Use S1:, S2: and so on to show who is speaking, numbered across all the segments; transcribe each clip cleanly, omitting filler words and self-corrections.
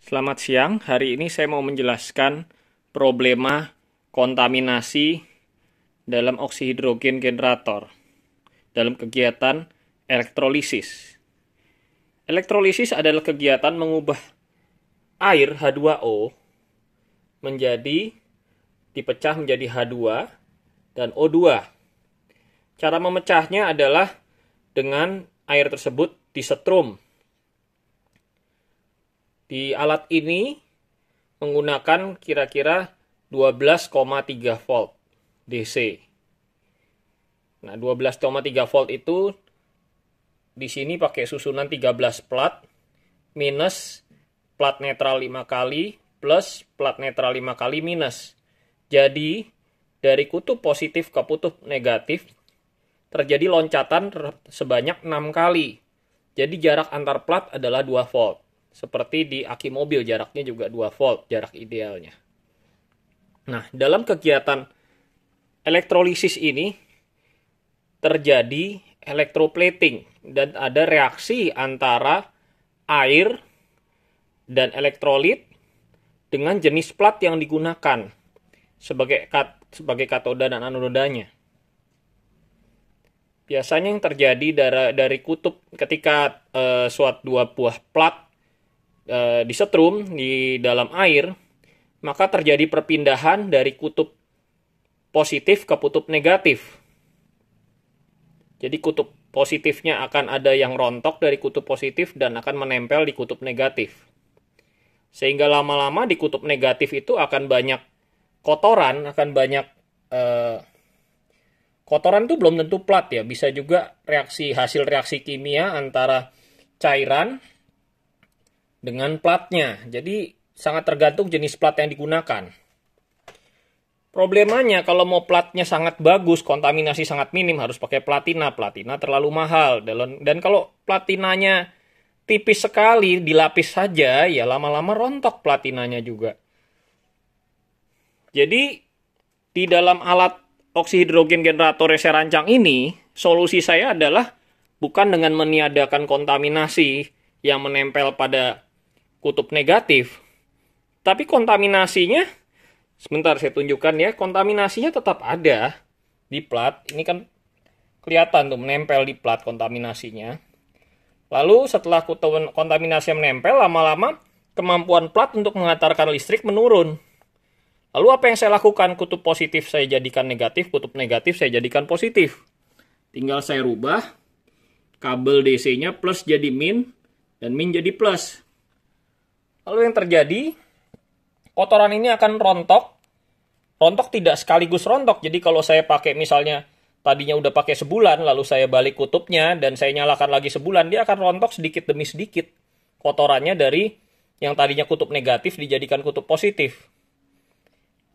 S1: Selamat siang, hari ini saya mau menjelaskan problema kontaminasi dalam oksihidrogen generator dalam kegiatan elektrolisis. Elektrolisis adalah kegiatan mengubah air H2O dipecah menjadi H2 dan O2. Cara memecahnya adalah dengan air tersebut disetrum. Di alat ini menggunakan kira-kira 12,3 volt DC. Nah, 12,3 volt itu di sini pakai susunan 13 plat minus plat netral 5 kali plus plat netral 5 kali minus. Jadi, dari kutub positif ke kutub negatif terjadi loncatan sebanyak 6 kali. Jadi jarak antar plat adalah 2 volt. Seperti di aki mobil, jaraknya juga 2 volt, jarak idealnya. Nah, dalam kegiatan elektrolisis ini terjadi electroplating dan ada reaksi antara air dan elektrolit dengan jenis plat yang digunakan sebagai katoda dan anodanya. Biasanya yang terjadi dari kutub ketika suatu dua buah plat disetrum di dalam air, maka terjadi perpindahan dari kutub positif ke kutub negatif. Jadi kutub positifnya akan ada yang rontok dari kutub positif dan akan menempel di kutub negatif. Sehingga lama-lama di kutub negatif itu akan banyak kotoran, kotoran itu belum tentu plat ya, bisa juga hasil reaksi kimia antara cairan dengan platnya. Jadi sangat tergantung jenis plat yang digunakan. Problemanya kalau mau platnya sangat bagus, kontaminasi sangat minim, harus pakai platina. Platina terlalu mahal. Dan kalau platinanya tipis sekali, dilapis saja, ya lama-lama rontok platinanya juga. Jadi di dalam alat oksihidrogen generator yang saya rancang ini, solusi saya adalah bukan dengan meniadakan kontaminasi yang menempel pada kutub negatif, tapi kontaminasinya, sebentar saya tunjukkan ya, kontaminasinya tetap ada di plat. Ini kan kelihatan tuh menempel di plat kontaminasinya. Lalu setelah kontaminasi menempel, lama-lama kemampuan plat untuk mengantarkan listrik menurun. Lalu apa yang saya lakukan? Kutub positif saya jadikan negatif, kutub negatif saya jadikan positif. Tinggal saya rubah kabel DC-nya plus jadi min dan min jadi plus. Lalu yang terjadi, kotoran ini akan rontok. Rontok tidak sekaligus rontok. Jadi kalau saya pakai misalnya tadinya udah pakai sebulan, lalu saya balik kutubnya dan saya nyalakan lagi sebulan, dia akan rontok sedikit demi sedikit. Kotorannya dari yang tadinya kutub negatif dijadikan kutub positif.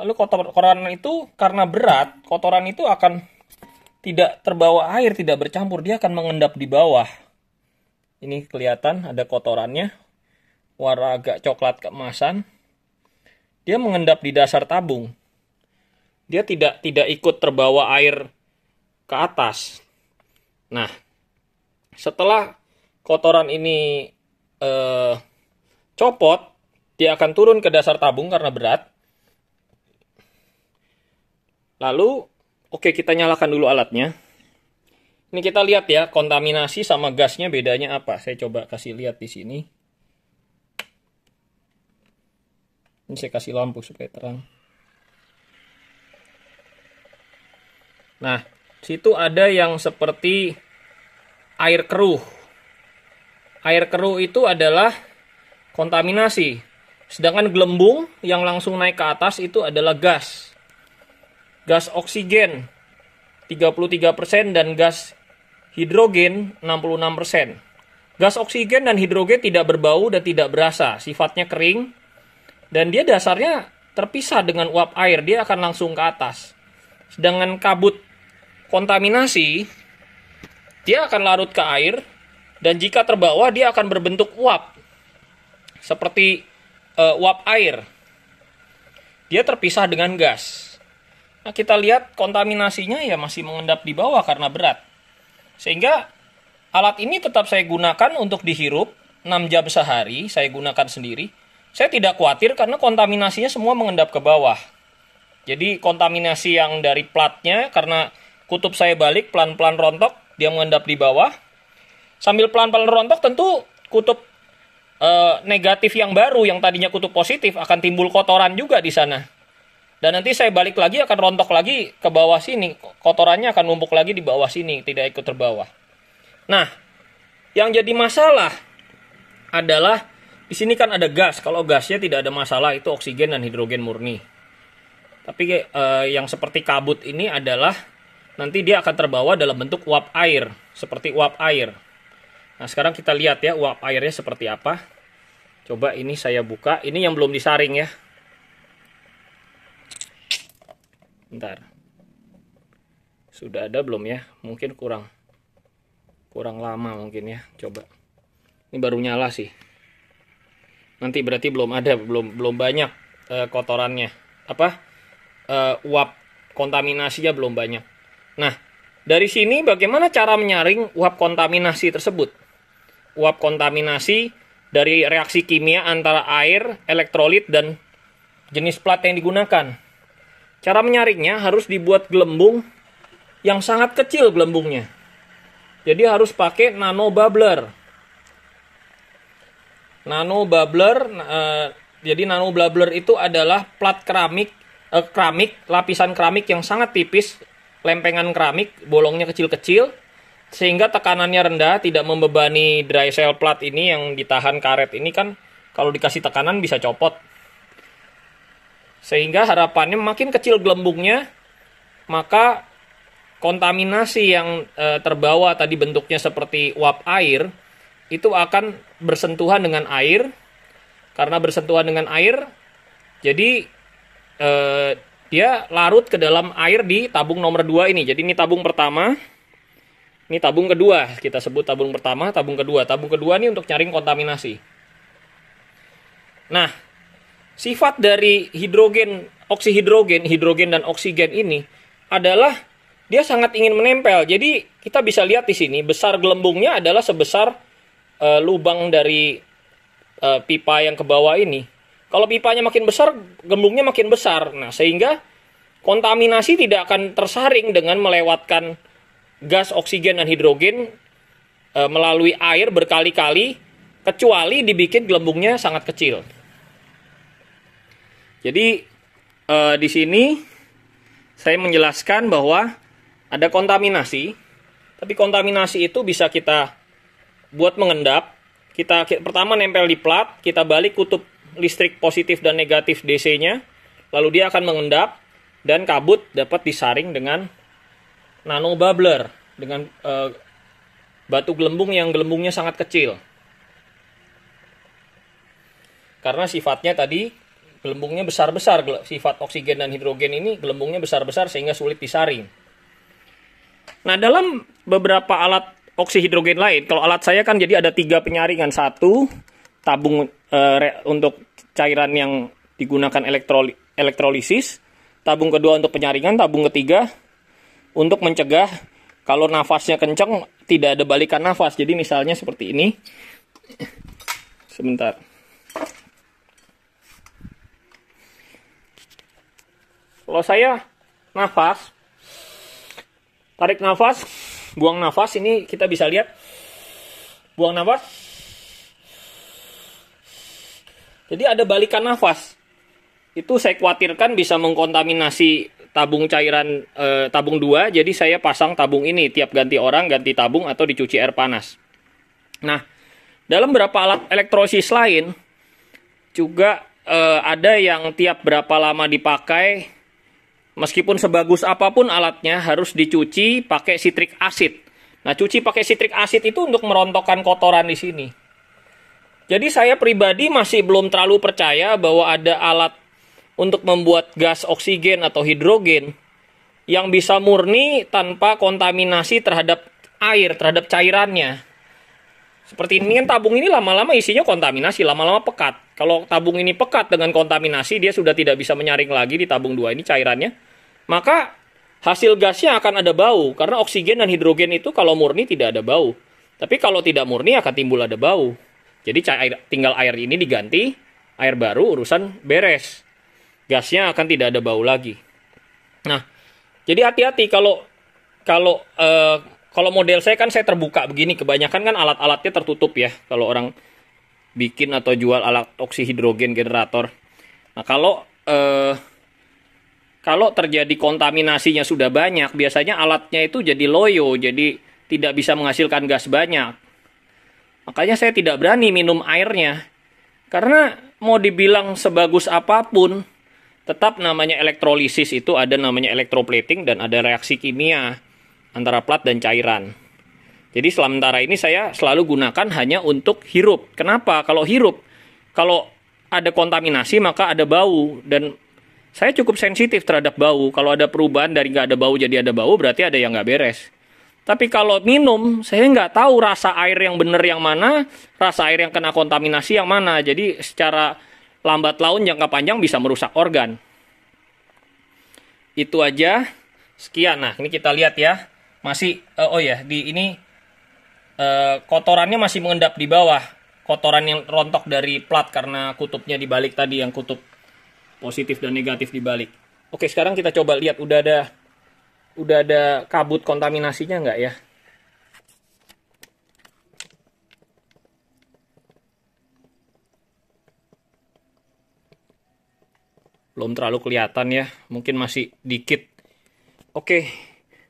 S1: Lalu kotoran itu karena berat, kotoran itu akan tidak terbawa air, tidak bercampur, dia akan mengendap di bawah. Ini kelihatan ada kotorannya, warna agak coklat keemasan. Dia mengendap di dasar tabung. Dia tidak ikut terbawa air ke atas. Nah, setelah kotoran ini copot, dia akan turun ke dasar tabung karena berat. Lalu, oke, kita nyalakan dulu alatnya. Ini kita lihat ya, kontaminasi sama gasnya bedanya apa. Saya coba kasih lihat di sini. Ini saya kasih lampu supaya terang. Nah, situ ada yang seperti air keruh. Air keruh itu adalah kontaminasi. Sedangkan gelembung yang langsung naik ke atas itu adalah gas. Gas oksigen 33% dan gas hidrogen 66%. Gas oksigen dan hidrogen tidak berbau dan tidak berasa, sifatnya kering dan dia dasarnya terpisah dengan uap air, dia akan langsung ke atas. Sedangkan kabut kontaminasi dia akan larut ke air dan jika terbawa dia akan berbentuk uap seperti uap air. Dia terpisah dengan gas. Nah, kita lihat kontaminasinya ya masih mengendap di bawah karena berat. Sehingga alat ini tetap saya gunakan untuk dihirup 6 jam sehari, saya gunakan sendiri. saya tidak khawatir karena kontaminasinya semua mengendap ke bawah. Jadi kontaminasi yang dari platnya, karena kutub saya balik pelan-pelan rontok, dia mengendap di bawah. Sambil pelan-pelan rontok tentu kutub negatif yang baru yang tadinya kutub positif akan timbul kotoran juga di sana. Dan nanti saya balik lagi akan rontok lagi ke bawah sini. Kotorannya akan numpuk lagi di bawah sini, tidak ikut terbawah. Nah, yang jadi masalah adalah di sini kan ada gas. Kalau gasnya tidak ada masalah, itu oksigen dan hidrogen murni. Tapi yang seperti kabut ini adalah nanti dia akan terbawa dalam bentuk uap air, seperti uap air. Nah, sekarang kita lihat ya uap airnya seperti apa. Coba ini saya buka, ini yang belum disaring ya. Bentar. Sudah ada belum ya? Mungkin kurang lama mungkin ya. Coba. Ini baru nyala sih. Nanti berarti belum ada, belum banyak kotorannya. Uap kontaminasinya belum banyak. Nah, dari sini bagaimana cara menyaring uap kontaminasi tersebut? Uap kontaminasi dari reaksi kimia antara air, elektrolit, dan jenis plat yang digunakan. Cara menyaringnya harus dibuat gelembung yang sangat kecil gelembungnya. Jadi harus pakai nano bubbler. Jadi nano bubbler itu adalah plat keramik, lapisan keramik yang sangat tipis, lempengan keramik, bolongnya kecil-kecil, sehingga tekanannya rendah, tidak membebani dry cell plat ini yang ditahan karet ini kan, kalau dikasih tekanan bisa copot. Sehingga harapannya makin kecil gelembungnya, maka kontaminasi yang terbawa tadi bentuknya seperti uap air, itu akan bersentuhan dengan air. Karena bersentuhan dengan air, jadi dia larut ke dalam air di tabung nomor 2 ini. Jadi ini tabung pertama, ini tabung kedua. Kita sebut tabung pertama, tabung kedua. Tabung kedua ini untuk nyaring kontaminasi. Nah, sifat dari hidrogen dan oksigen ini adalah dia sangat ingin menempel. Jadi kita bisa lihat di sini, besar gelembungnya adalah sebesar lubang dari pipa yang ke bawah ini. Kalau pipanya makin besar, gelembungnya makin besar. Nah, sehingga kontaminasi tidak akan tersaring dengan melewatkan gas oksigen dan hidrogen melalui air berkali-kali, kecuali dibikin gelembungnya sangat kecil. Jadi di sini saya menjelaskan bahwa ada kontaminasi, tapi kontaminasi itu bisa kita buat mengendap. Kita pertama nempel di plat, kita balik kutub listrik positif dan negatif DC-nya, lalu dia akan mengendap dan kabut dapat disaring dengan nano bubbler, dengan batu gelembung yang gelembungnya sangat kecil. Karena sifatnya tadi gelembungnya besar-besar, sifat oksigen dan hidrogen ini gelembungnya besar-besar sehingga sulit disaring. Nah, dalam beberapa alat oksihidrogen lain, kalau alat saya kan jadi ada 3 penyaringan. 1, tabung untuk cairan yang digunakan elektrolisis. Tabung kedua untuk penyaringan. Tabung ketiga untuk mencegah kalau nafasnya kencang tidak ada balikan nafas. Jadi misalnya seperti ini. Sebentar. Kalau saya nafas, tarik nafas, buang nafas, ini kita bisa lihat. Buang nafas. Jadi ada balikan nafas. Itu saya khawatirkan bisa mengkontaminasi tabung cairan tabung 2. Jadi saya pasang tabung ini tiap ganti orang, ganti tabung atau dicuci air panas. Nah, dalam beberapa alat elektrolisis lain juga ada yang tiap berapa lama dipakai, meskipun sebagus apapun alatnya harus dicuci pakai citric acid. Nah, cuci pakai citric acid itu untuk merontokkan kotoran di sini. Jadi saya pribadi masih belum terlalu percaya bahwa ada alat untuk membuat gas oksigen atau hidrogen yang bisa murni tanpa kontaminasi terhadap air, terhadap cairannya. Seperti ini kan tabung ini lama-lama isinya kontaminasi, lama-lama pekat. Kalau tabung ini pekat dengan kontaminasi, dia sudah tidak bisa menyaring lagi di tabung 2 ini cairannya. Maka hasil gasnya akan ada bau. Karena oksigen dan hidrogen itu kalau murni tidak ada bau. Tapi kalau tidak murni akan timbul ada bau. Jadi tinggal air ini diganti air baru, urusan beres. Gasnya akan tidak ada bau lagi. Nah, jadi hati-hati kalau model saya kan saya terbuka begini, kebanyakan kan alat-alatnya tertutup ya. Kalau orang bikin atau jual alat oksihidrogen generator. Nah, kalau terjadi kontaminasinya sudah banyak, biasanya alatnya itu jadi loyo, jadi tidak bisa menghasilkan gas banyak. Makanya saya tidak berani minum airnya. Karena mau dibilang sebagus apapun, tetap namanya elektrolisis itu ada namanya electroplating dan ada reaksi kimia antara plat dan cairan. Jadi sementara ini saya selalu gunakan hanya untuk hirup. Kenapa? Kalau hirup, kalau ada kontaminasi maka ada bau, dan saya cukup sensitif terhadap bau. Kalau ada perubahan dari nggak ada bau jadi ada bau, berarti ada yang nggak beres. Tapi kalau minum, saya nggak tahu rasa air yang benar yang mana, rasa air yang kena kontaminasi yang mana. Jadi secara lambat laun jangka panjang bisa merusak organ. Itu aja. Sekian. Nah, ini kita lihat ya. Masih, di ini kotorannya masih mengendap di bawah. Kotoran yang rontok dari plat karena kutubnya dibalik tadi, yang kutub positif dan negatif dibalik. Oke, sekarang kita coba lihat udah ada kabut kontaminasinya nggak ya? Belum terlalu kelihatan ya, mungkin masih dikit. Oke,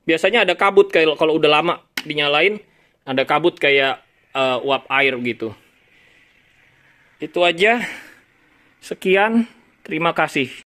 S1: biasanya ada kabut kayak kalau udah lama dinyalain, ada kabut kayak uap air gitu. Itu aja. Sekian, terima kasih.